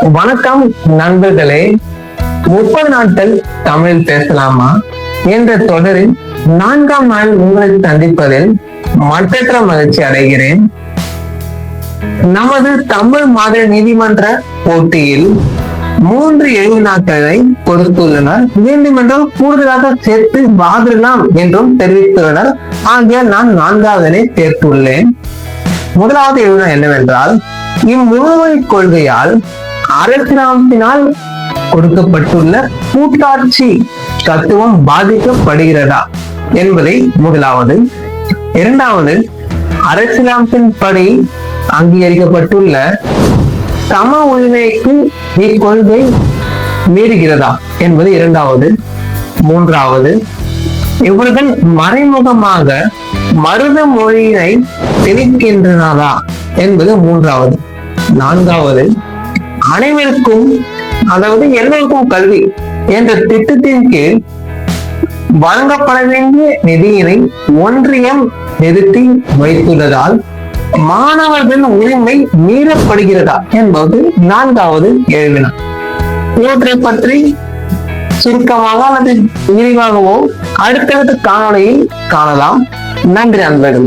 வணக்கம் நண்பர்களே. 30 நாட்கள் தமிழ் பேசலாமா என்ற தொடரில் 4ஆம் நாள் உங்களை சந்திப்பதில் மற்றற்ற மகிழ்ச்சி அடைகிறேன். நமது தமிழ் மாதிரி நீதிமன்ற போட்டியில் 3 எழுவினாக்களை கொடுத்துள்ளனர். நீதிமன்றம் கூடுதலாக சேர்த்து வாதிடலாம் என்றும் தெரிவித்துள்ளனர். ஆகிய நான் 4வதனை சேர்த்துள்ளேன். முதலாவது எழுவினா என்னவென்றால், இம்முழுமை கொள்கையால் அரசியலமைப்பினால் கொடுக்கப்பட்டுள்ள கூட்டாட்சி தத்துவம் பாதிக்கப்படுகிறதா என்பதை முதலாவது. இரண்டாவது, அரசியலமைப்பின் படி அங்கீகரிக்கப்பட்டுள்ள சம உரிமைக்கு இக்கொள்கை மீறுகிறதா என்பது இரண்டாவது. மூன்றாவது, இவர்கள் மறைமுகமாக மருத மொழியினை திணிக்கின்றனரா என்பது மூன்றாவது. நான்காவது, அனைவருக்கும் அதாவது எல்லோருக்கும் கல்வி என்ற திட்டத்தின் கீழ் வழங்கப்பட வேண்டிய நிதியினை ஒன்றியம் நிறுத்தி வைத்துள்ளதால் மாணவர்களின் உரிமை மீறப்படுகிறதா என்பது 4வது எழுவினா. இவற்றை பற்றி சுருக்கமாக அல்லது விரிவாகவோ அடுத்தடுத்த காணொளியில் காணலாம். நன்றி நண்பர்கள்.